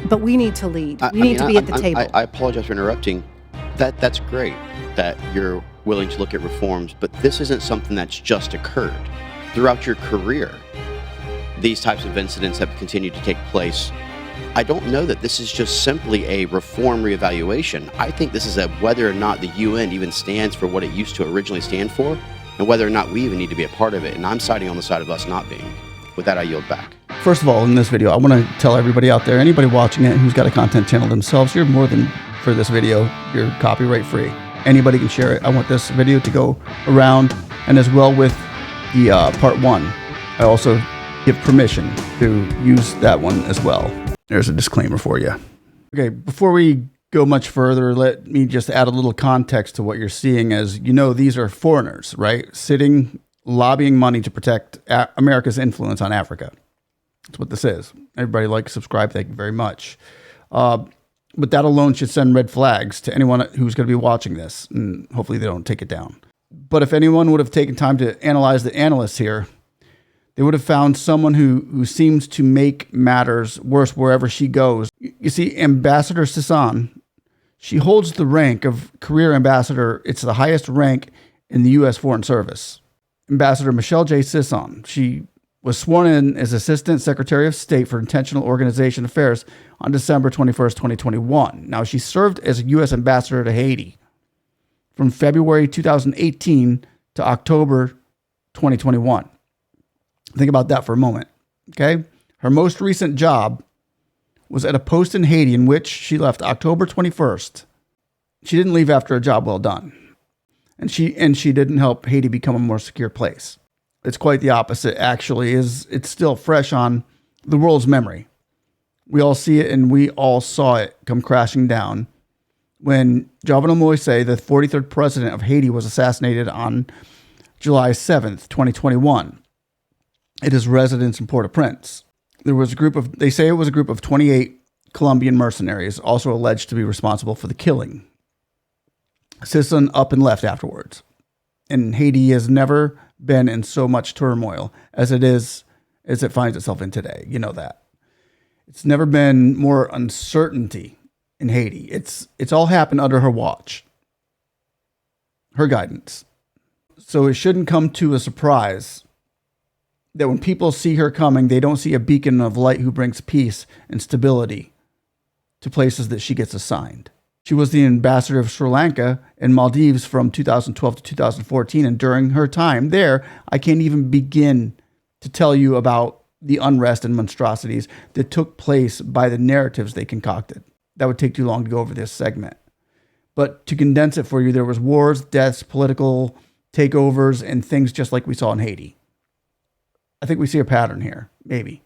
But we need to lead. We need to be at the table. I apologize for interrupting. That's great that you're willing to look at reforms, but this isn't something that's just occurred. Throughout your career, these types of incidents have continued to take place. I don't know that this is just simply a reform reevaluation. I think this is a whether or not the UN even stands for what it used to originally stand for, and whether or not we even need to be a part of it. And I'm siding on the side of us not being. With that, I yield back. First of all, in this video, I want to tell everybody out there, anybody watching it who's got a content channel themselves, you're more than for this video, you're copyright free. Anybody can share it. I want this video to go around, and as well with the part 1. I also give permission to use that one as well. There's a disclaimer for you. Okay, before we go much further, let me just add a little context to what you're seeing. As you know, these are foreigners, right? Sitting, lobbying money to protect America's influence on Africa. That's what this is. Everybody like, subscribe, thank you very much. But that alone should send red flags to anyone who's going to be watching this, and hopefully they don't take it down. But if anyone would have taken time to analyze the analysts here, they would have found someone who seems to make matters worse wherever she goes. You see, Ambassador Sisson, she holds the rank of career ambassador. It's the highest rank in the U.S. Foreign Service. Ambassador Michelle J. Sisson, she was sworn in as Assistant Secretary of State for International Organization Affairs on December 21st, 2021. Now, she served as a U.S. ambassador to Haiti from February 2018 to October 2021. Think about that for a moment, okay? Her most recent job was at a post in Haiti in which she left October 21st. She didn't leave after a job well done. And she didn't help Haiti become a more secure place. It's quite the opposite, actually. It's still fresh on the world's memory. We all see it, and we all saw it come crashing down when Jovenel Moise, the 43rd president of Haiti, was assassinated on July 7th, 2021. At his residence in Port-au-Prince. There was they say it was a group of 28 Colombian mercenaries, also alleged to be responsible for the killing. Sisson up and left afterwards. And Haiti has never been in so much turmoil as it finds itself in today. You know that. It's never been more uncertainty in Haiti. It's all happened under her watch. Her guidance. So it shouldn't come to a surprise that when people see her coming, they don't see a beacon of light who brings peace and stability to places that she gets assigned. She was the ambassador of Sri Lanka and Maldives from 2012 to 2014, and during her time there, I can't even begin to tell you about the unrest and monstrosities that took place by the narratives they concocted. That would take too long to go over this segment. But to condense it for you, there was wars, deaths, political takeovers, and things just like we saw in Haiti. I think we see a pattern here, maybe.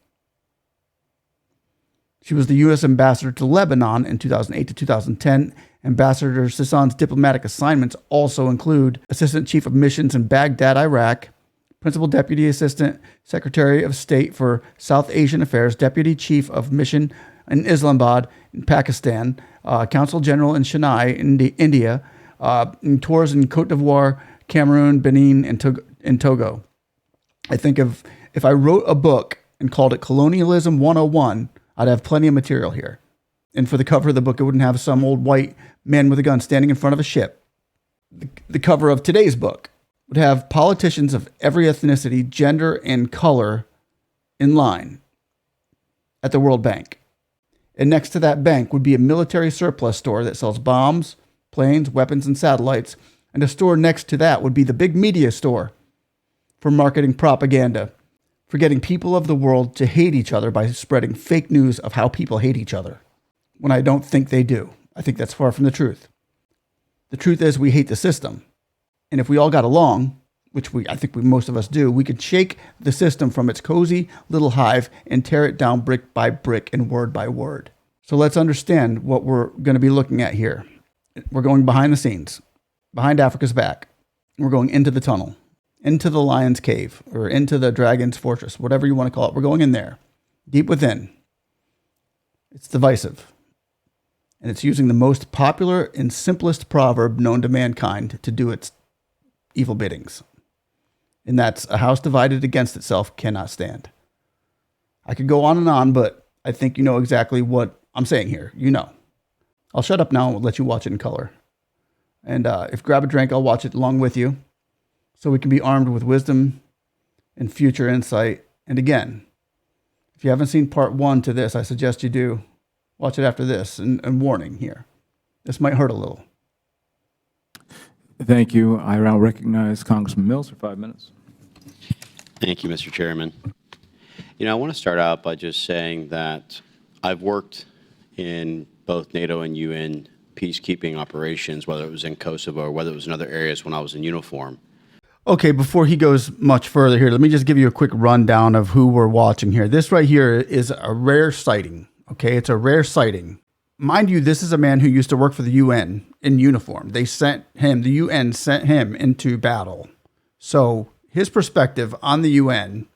She was the U.S. ambassador to Lebanon in 2008 to 2010. Ambassador Sisson's diplomatic assignments also include Assistant Chief of Missions in Baghdad, Iraq, Principal Deputy Assistant Secretary of State for South Asian Affairs, Deputy Chief of Mission in Islamabad, in Pakistan, Consul General in Chennai, India, in tours in Cote d'Ivoire, Cameroon, Benin, and Togo. I think if I wrote a book and called it Colonialism 101, I'd have plenty of material here. And for the cover of the book, it wouldn't have some old white man with a gun standing in front of a ship. The cover of today's book would have politicians of every ethnicity, gender, and color in line at the World Bank. And next to that bank would be a military surplus store that sells bombs, planes, weapons, and satellites. And a store next to that would be the big media store for marketing propaganda, for getting people of the world to hate each other by spreading fake news of how people hate each other, when I don't think they do. I think that's far from the truth. The truth is we hate the system. And if we all got along, which I think most of us do, we could shake the system from its cozy little hive and tear it down brick by brick and word by word. So let's understand what we're going to be looking at here. We're going behind the scenes, behind Africa's back. We're going into the tunnel, into the lion's cave, or into the dragon's fortress, whatever you want to call it. We're going in there, deep within. It's divisive. And it's using the most popular and simplest proverb known to mankind to do its evil biddings. And that's, a house divided against itself cannot stand. I could go on and on, but I think you know exactly what I'm saying here, you know. I'll shut up now and let you watch it in color. And if grab a drink, I'll watch it along with you so we can be armed with wisdom and future insight. And again, if you haven't seen part 1 to this, I suggest you do. Watch it after this. And warning here, this might hurt a little. Thank you. I now recognize Congressman Mills for 5 minutes. Thank you, Mr. Chairman. You know, I want to start out by just saying that I've worked in both NATO and UN peacekeeping operations, whether it was in Kosovo or whether it was in other areas when I was in uniform. Okay, before he goes much further here, let me just give you a quick rundown of who we're watching here. This right here is a rare sighting, okay? It's a rare sighting. Mind you, this is a man who used to work for the UN in uniform. They sent him, the UN sent him into battle. So his perspective on the UN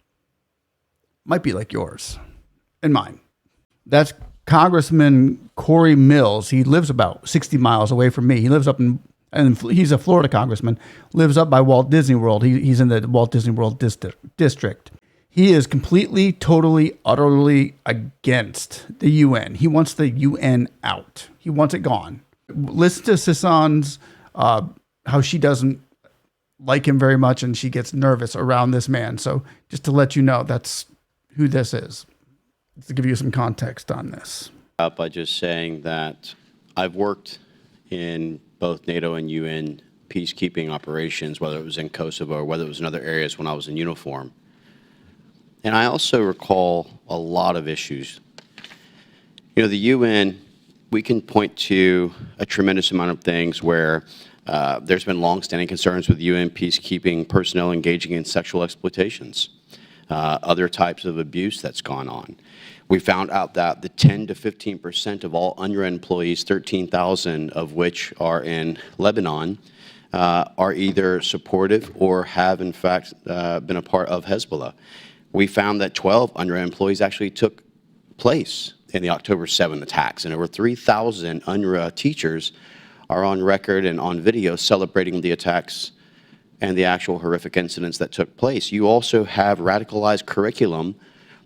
might be like yours and mine. That's Congressman Corey Mills. He lives about 60 miles away from me. He lives up in, and he's a Florida congressman, lives up by Walt Disney World. He's in the Walt Disney World district. He is completely, totally, utterly against the UN. He wants the UN out. He wants it gone. Listen to Sissan's, how she doesn't like him very much and she gets nervous around this man. So just to let you know, that's who this is. To give you some context on this. By just saying that I've worked in both NATO and UN peacekeeping operations, whether it was in Kosovo or whether it was in other areas when I was in uniform. And I also recall a lot of issues. You know, the UN, we can point to a tremendous amount of things where there's been longstanding concerns with UN peacekeeping personnel engaging in sexual exploitations, other types of abuse that's gone on. We found out that the 10 to 15% of all UNRWA employees, 13,000 of which are in Lebanon, are either supportive or have, in fact, been a part of Hezbollah. We found that 12 UNRWA employees actually took place in the October 7 attacks, and over 3,000 UNRWA teachers are on record and on video celebrating the attacks and the actual horrific incidents that took place. You also have radicalized curriculum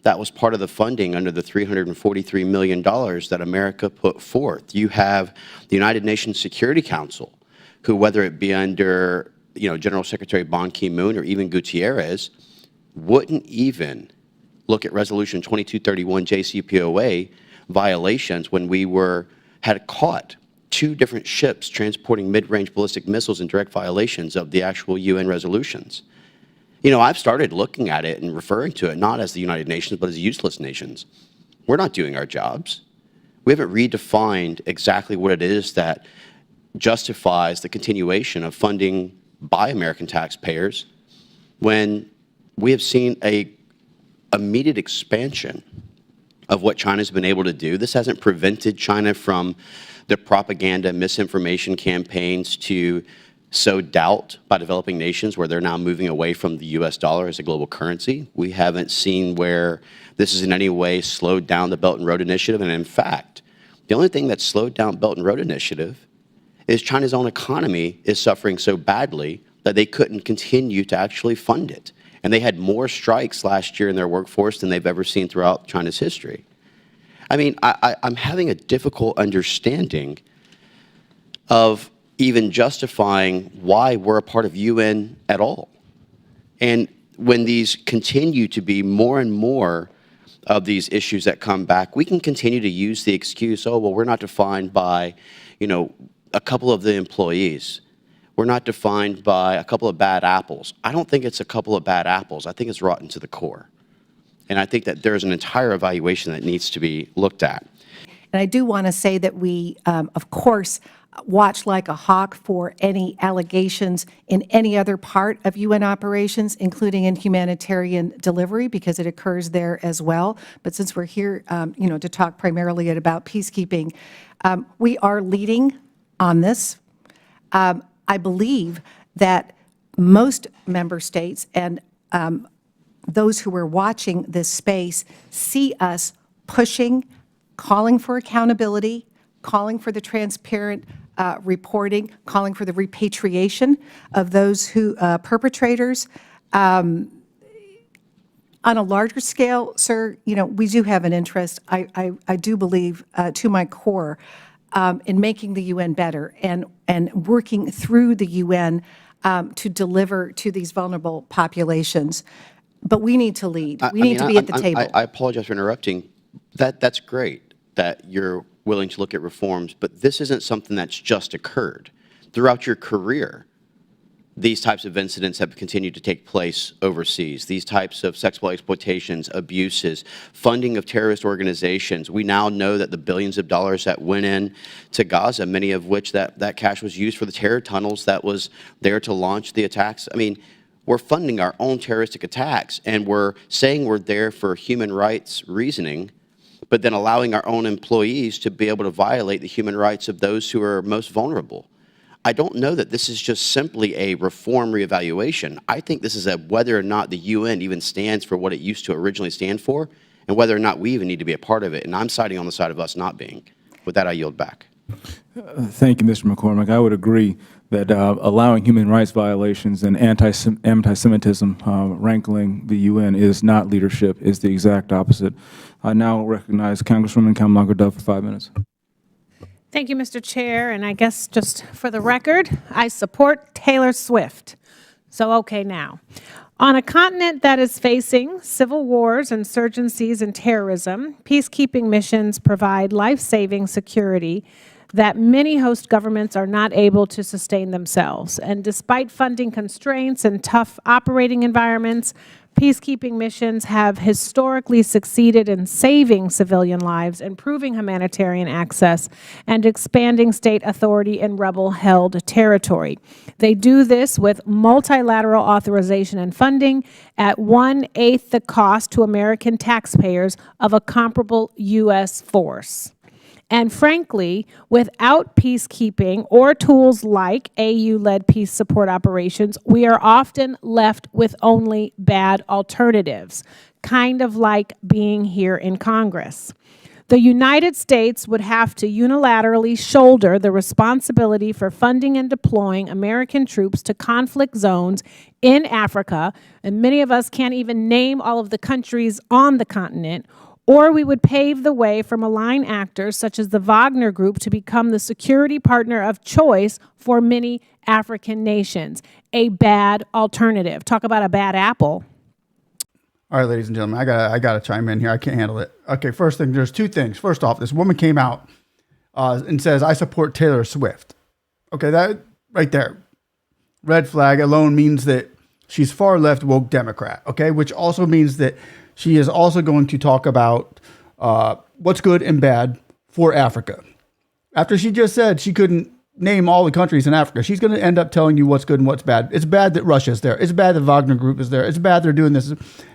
that was part of the funding under the $343 million that America put forth. You have the United Nations Security Council, who, whether it be under General Secretary Ban Ki-moon or even Gutierrez, wouldn't even look at Resolution 2231 JCPOA violations when we had caught 2 different ships transporting mid-range ballistic missiles in direct violations of the actual UN resolutions. You know, I've started looking at it and referring to it not as the United Nations, but as useless nations. We're not doing our jobs. We haven't redefined exactly what it is that justifies the continuation of funding by American taxpayers when we have seen a immediate expansion of what China's been able to do. This hasn't prevented China from the propaganda, misinformation campaigns to sow doubt by developing nations where they're now moving away from the US dollar as a global currency. We haven't seen where this has in any way slowed down the Belt and Road Initiative. And in fact, the only thing that slowed down Belt and Road Initiative is China's own economy is suffering so badly that they couldn't continue to actually fund it. And they had more strikes last year in their workforce than they've ever seen throughout China's history. I mean, I'm having a difficult understanding of even justifying why we're a part of UN at all. And when these continue to be more and more of these issues that come back, we can continue to use the excuse, oh, well, we're not defined by, a couple of the employees. We're not defined by a couple of bad apples. I don't think it's a couple of bad apples. I think it's rotten to the core. And I think that there's an entire evaluation that needs to be looked at. And I do want to say that we, of course, watch like a hawk for any allegations in any other part of UN operations, including in humanitarian delivery, because it occurs there as well. But since we're here, to talk primarily about peacekeeping, we are leading on this. I believe that most member states and those who are watching this space see us pushing, calling for accountability, calling for the transparent reporting, calling for the repatriation of those who perpetrators. On a larger scale, sir, we do have an interest, I do believe, to my core, in making the UN better and working through the UN to deliver to these vulnerable populations. But we need to lead. We need to be at the table. I apologize for interrupting. That's great that you're willing to look at reforms, but this isn't something that's just occurred. Throughout your career, these types of incidents have continued to take place overseas. These types of sexual exploitations, abuses, funding of terrorist organizations. We now know that the billions of dollars that went in to Gaza, many of which that cash was used for the terror tunnels that was there to launch the attacks. I mean, we're funding our own terroristic attacks, and we're saying we're there for human rights reasoning, but then allowing our own employees to be able to violate the human rights of those who are most vulnerable. I don't know that this is just simply a reform reevaluation. I think this is a whether or not the UN even stands for what it used to originally stand for, and whether or not we even need to be a part of it. And I'm siding on the side of us not being. With that, I yield back. Thank you, Mr. McCormick. I would agree that allowing human rights violations and anti-Semitism rankling the UN is not leadership, is the exact opposite. I now recognize Congresswoman Kamala-Dove for 5 minutes. Thank you, Mr. Chair, and I guess just for the record, I support Taylor Swift. So, okay now. On a continent that is facing civil wars, insurgencies, and terrorism, peacekeeping missions provide life-saving security that many host governments are not able to sustain themselves. And despite funding constraints and tough operating environments, peacekeeping missions have historically succeeded in saving civilian lives, improving humanitarian access, and expanding state authority in rebel-held territory. They do this with multilateral authorization and funding at 1/8 the cost to American taxpayers of a comparable U.S. force. And frankly, without peacekeeping or tools like AU-led peace support operations, we are often left with only bad alternatives, kind of like being here in Congress. The United States would have to unilaterally shoulder the responsibility for funding and deploying American troops to conflict zones in Africa, and many of us can't even name all of the countries on the continent, or we would pave the way for malign actors such as the Wagner Group to become the security partner of choice for many African nations. A bad alternative. Talk about a bad apple. All right, ladies and gentlemen, I gotta chime in here. I can't handle it. Okay, first thing, there's two things. First off, this woman came out and says, I support Taylor Swift. Okay, that right there, red flag alone means that she's far left woke Democrat, okay, which also means that she is also going to talk about what's good and bad for Africa. After she just said she couldn't name all the countries in Africa, she's going to end up telling you what's good and what's bad. It's bad that Russia's there. It's bad the Wagner Group is there. It's bad they're doing this.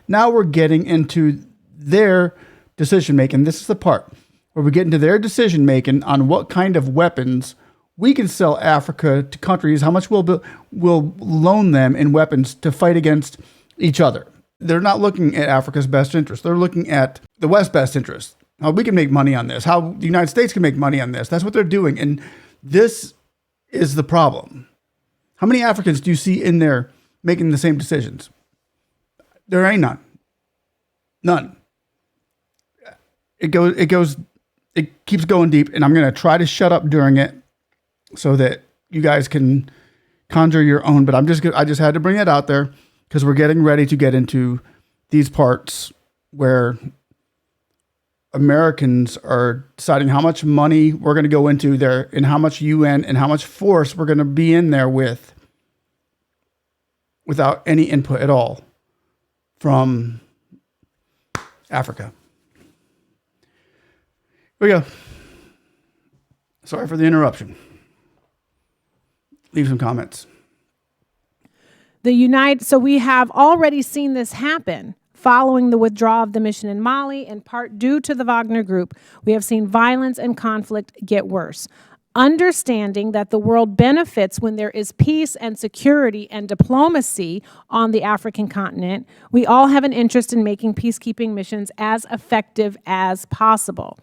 Now we're getting into their decision-making. This is the part where we get into their decision-making on what kind of weapons we can sell Africa to countries, how much we'll loan them in weapons to fight against each other. They're not looking at Africa's best interest. They're looking at the West's best interest. How we can make money on this, how the United States can make money on this. That's what they're doing. And this is the problem. How many Africans do you see in there making the same decisions? There ain't none. None. It keeps going deep, and I'm going to try to shut up during it so that you guys can conjure your own. But I just had to bring it out there, because we're getting ready to get into these parts where Americans are deciding how much money we're going to go into there and how much UN and how much force we're going to be in there with without any input at all from Africa. Here we go. Sorry for the interruption. Leave some comments. So we have already seen this happen following the withdrawal of the mission in Mali, in part due to the Wagner Group. We have seen violence and conflict get worse. Understanding that the world benefits when there is peace and security and diplomacy on the African continent, we all have an interest in making peacekeeping missions as effective as possible.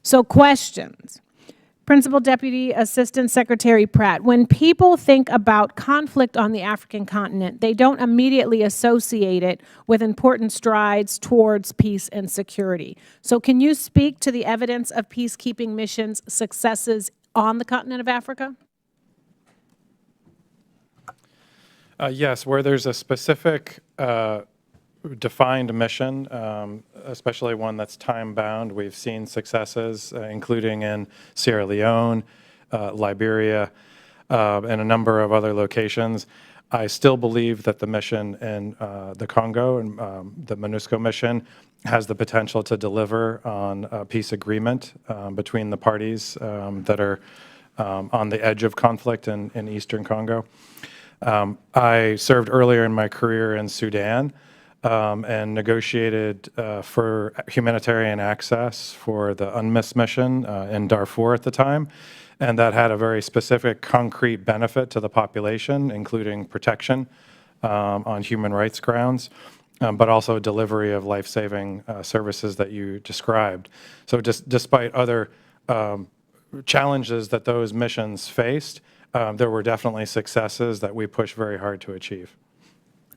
So questions. Principal Deputy Assistant Secretary Pratt, when people think about conflict on the African continent, they don't immediately associate it with important strides towards peace and security. So can you speak to the evidence of peacekeeping missions' successes on the continent of Africa? Yes, where there's a specific defined mission, especially one that's time-bound. We've seen successes, including in Sierra Leone, Liberia, and a number of other locations. I still believe that the mission in the Congo, and the MONUSCO mission, has the potential to deliver on a peace agreement between the parties that are on the edge of conflict in Eastern Congo. I served earlier in my career in Sudan, and negotiated for humanitarian access for the UNMISS mission in Darfur at the time. And that had a very specific, concrete benefit to the population, including protection on human rights grounds, but also delivery of life-saving services that you described. So despite other challenges that those missions faced, there were definitely successes that we pushed very hard to achieve.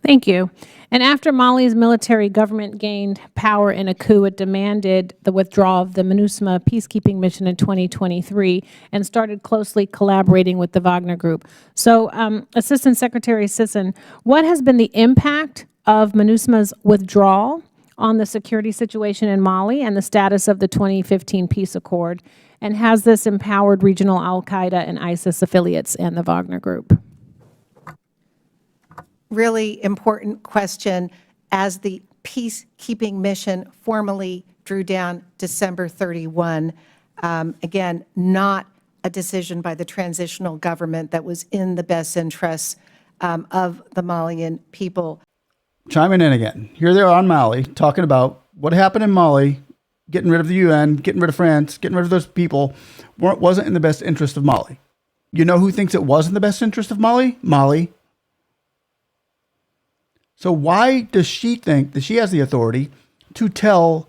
Thank you. And after Mali's military government gained power in a coup, it demanded the withdrawal of the MINUSMA peacekeeping mission in 2023 and started closely collaborating with the Wagner Group. So, Assistant Secretary Sisson, what has been the impact of MINUSMA's withdrawal on the security situation in Mali and the status of the 2015 peace accord? And has this empowered regional al-Qaeda and ISIS affiliates and the Wagner Group? Really important question. As the peacekeeping mission formally drew down December 31, again, not a decision by the transitional government that was in the best interests of the Malian people. Chiming in again. Here they are on Mali, talking about what happened in Mali, getting rid of the UN, getting rid of France, getting rid of those people, wasn't in the best interest of Mali. You know who thinks it was in the best interest of Mali? Mali. So why does she think that she has the authority to tell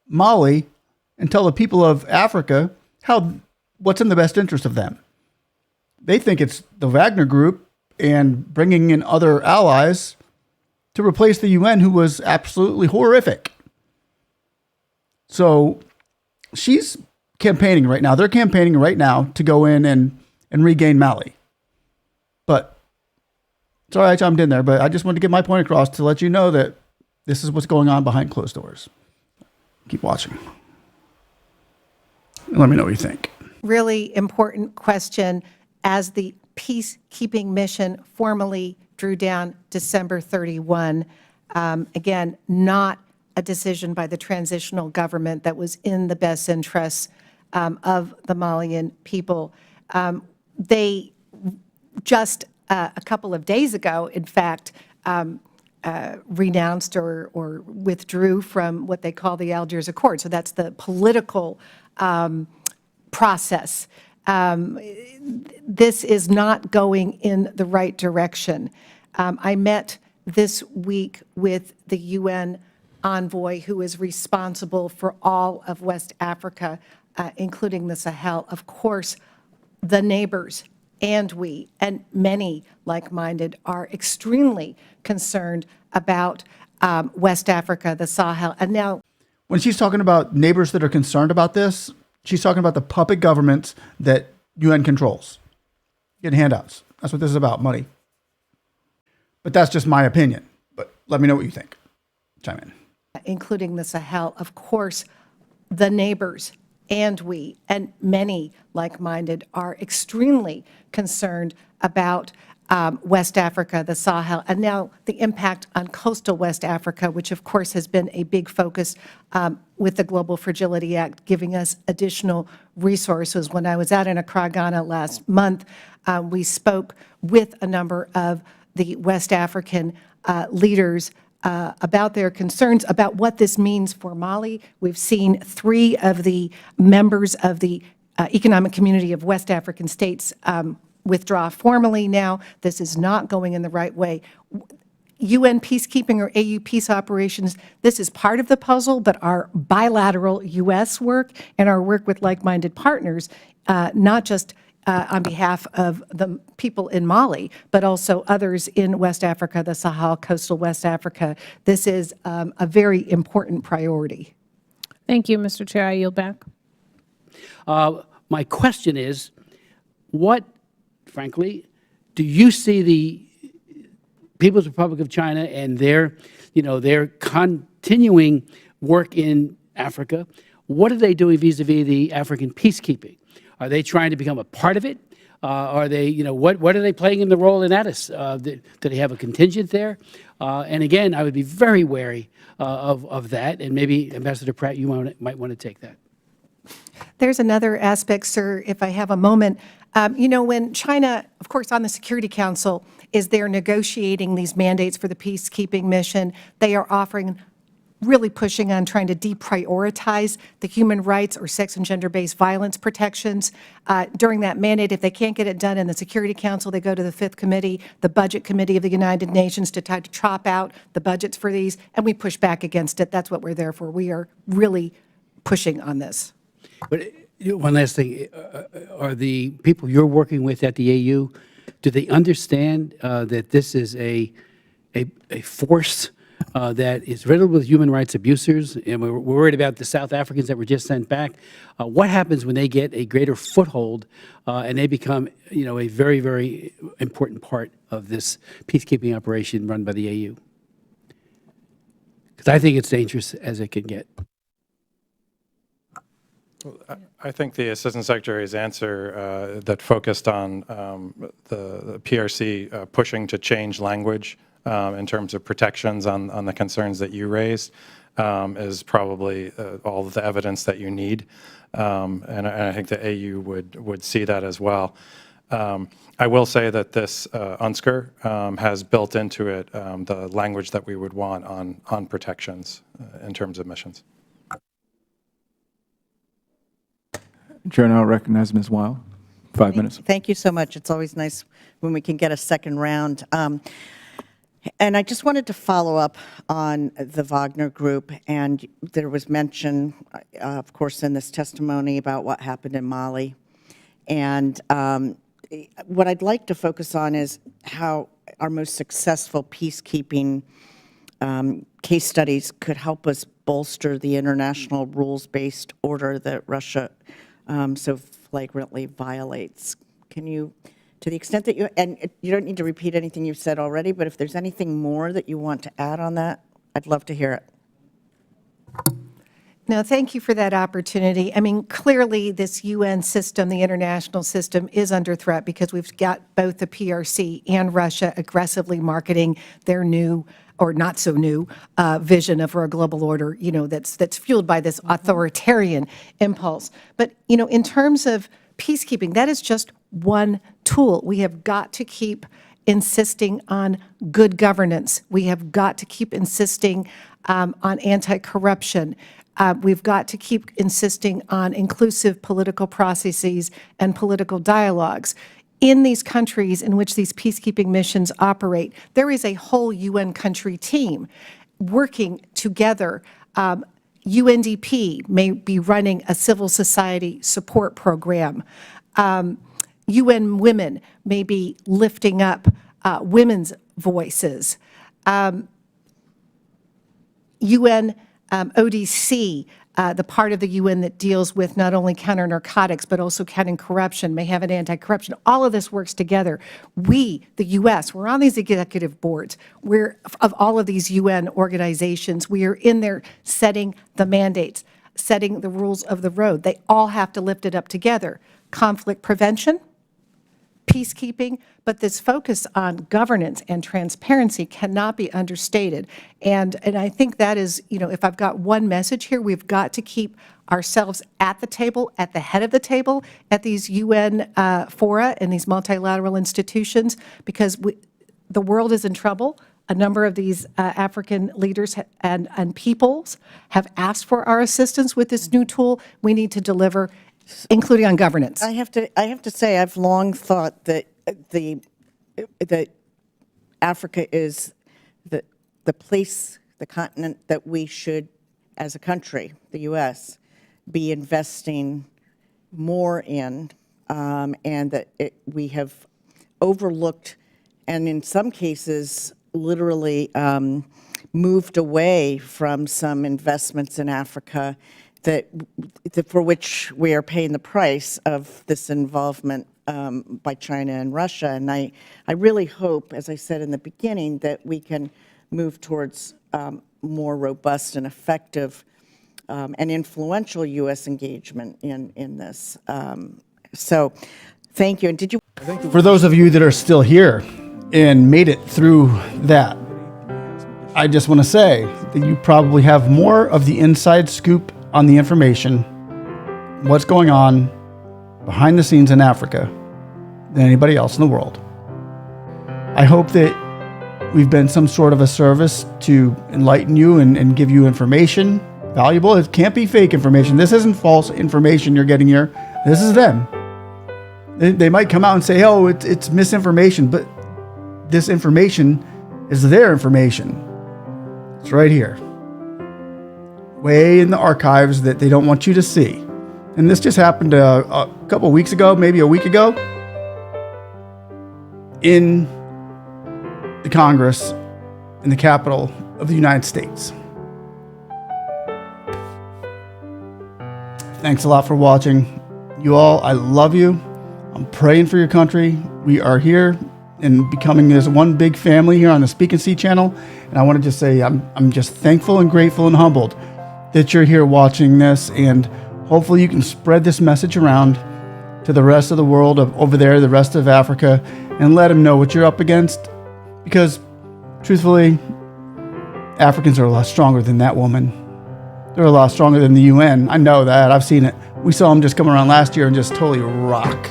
Mali and tell the people of Africa what's in the best interest of them? They think it's the Wagner Group and bringing in other allies to replace the UN, who was absolutely horrific. So she's campaigning right now. They're campaigning right now to go in and regain Mali. But sorry I chimed in there, but I just wanted to get my point across to let you know that this is what's going on behind closed doors. Keep watching. And let me know what you think. Really important question. As the peacekeeping mission formally drew down December 31, again, not a decision by the transitional government that was in the best interests of the Malian people. They just a couple of days ago, in fact, renounced or withdrew from what they call the Algiers Accord. So that's the political process. This is not going in the right direction. I met this week with the UN envoy who is responsible for all of West Africa, including the Sahel. Of course, the neighbors and we, and many like-minded, are extremely concerned about West Africa, the Sahel. And now, when she's talking about neighbors that are concerned about this, she's talking about the puppet governments that UN controls. Getting handouts. That's what this is about, money. But that's just my opinion. But let me know what you think. Chime in. including the Sahel, of course, the neighbors and we, and many like-minded, are extremely concerned about West Africa, the Sahel, and now the impact on coastal West Africa, which of course has been a big focus with the Global Fragility Act, giving us additional resources. When I was out in Accra, Ghana last month, we spoke with a number of the West African leaders about their concerns about what this means for Mali. We've seen 3 of the members of the Economic Community of West African States withdraw formally now. This is not going in the right way. UN peacekeeping or AU peace operations, this is part of the puzzle, but our bilateral U.S. work and our work with like-minded partners, not just on behalf of the people in Mali, but also others in West Africa, the Sahel, coastal West Africa. This is a very important priority. Thank you, Mr. Chair. I yield back. My question is, what, frankly, do you see the People's Republic of China and their continuing work in Africa, what are they doing vis-a-vis the African peacekeeping? Are they trying to become a part of it? Are they, what are they playing in the role in Addis? Do they have a contingent there? And again, I would be very wary of that, and maybe Ambassador Pratt, you might want to take that. There's another aspect, sir, if I have a moment. When China, of course, on the Security Council, is there negotiating these mandates for the peacekeeping mission, they are really pushing on trying to deprioritize the human rights or sex and gender-based violence protections. During that mandate, if they can't get it done in the Security Council, they go to the Fifth Committee, the Budget Committee of the United Nations, to try to chop out the budgets for these, and we push back against it. That's what we're there for. We are really pushing on this. But one last thing, are the people you're working with at the AU, do they understand that this is a force that is riddled with human rights abusers, and we're worried about the South Africans that were just sent back? What happens when they get a greater foothold and they become, a very, very important part of this peacekeeping operation run by the AU? Because I think it's dangerous as it can get. I think the Assistant Secretary's answer that focused on the PRC pushing to change language in terms of protections on the concerns that you raised is probably all of the evidence that you need. And I think the AU would see that as well. I will say that this UNSCR has built into it the language that we would want on protections in terms of missions. Chair now recognizes Ms. Weil. 5 minutes. Thank you so much. It's always nice when we can get a second round. And I just wanted to follow up on the Wagner Group, and there was mention, of course, in this testimony about what happened in Mali. And what I'd like to focus on is how our most successful peacekeeping case studies could help us bolster the international rules-based order that Russia so flagrantly violates. Can you, to the extent that you, and you don't need to repeat anything you've said already, but if there's anything more that you want to add on that, I'd love to hear it. No, thank you for that opportunity. I mean, clearly this UN system, the international system, is under threat because we've got both the PRC and Russia aggressively marketing their new or not so new vision of a global order, that's fueled by this authoritarian impulse. But, in terms of peacekeeping, that is just one tool. We have got to keep insisting on good governance. We have got to keep insisting on anti-corruption. We've got to keep insisting on inclusive political processes and political dialogues. In these countries in which these peacekeeping missions operate, there is a whole UN country team working together. UNDP may be running a civil society support program. UN Women may be lifting up women's voices. UN ODC, the part of the UN that deals with not only counter-narcotics, but also counting corruption, may have an anti-corruption. All of this works together. We, the U.S., we're on these executive boards. We're of all of these UN organizations. We are in there setting the mandates, setting the rules of the road. They all have to lift it up together. Conflict prevention, peacekeeping, but this focus on governance and transparency cannot be understated. And I think that is, if I've got one message here, we've got to keep ourselves at the table, at the head of the table, at these UN fora and these multilateral institutions, because the world is in trouble. A number of these African leaders and peoples have asked for our assistance with this new tool. We need to deliver, including on governance. I have to say, I've long thought that that Africa is the place, the continent that we should, as a country, the U.S., be investing more in, and that we have overlooked, and in some cases, literally moved away from some investments in Africa for which we are paying the price of this involvement by China and Russia. And I really hope, as I said in the beginning, that we can move towards more robust and effective and influential U.S. engagement in this. So thank you. And did you? For those of you that are still here and made it through that, I just want to say that you probably have more of the inside scoop on the information, what's going on behind the scenes in Africa, than anybody else in the world. I hope that we've been some sort of a service to enlighten you and give you information, valuable. It can't be fake information. This isn't false information you're getting here. This is them. They might come out and say, oh, it's misinformation, but this information is their information. It's right here, way in the archives that they don't want you to see. And this just happened a couple of weeks ago, maybe a week ago, in the Congress, in the Capitol of the United States. Thanks a lot for watching. You all, I love you. I'm praying for your country. We are here and becoming this one big family here on the Speak and See channel. And I want to just say I'm just thankful and grateful and humbled that you're here watching this. And hopefully you can spread this message around to the rest of the world over there, the rest of Africa, and let them know what you're up against. Because truthfully, Africans are a lot stronger than that woman. They're a lot stronger than the UN. I know that. I've seen it. We saw them just come around last year and just totally rock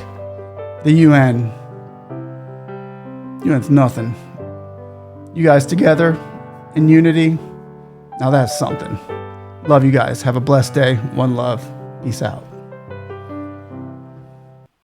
the UN. UN's nothing. You guys together in unity, now that's something. Love you guys. Have a blessed day. One love. Peace out.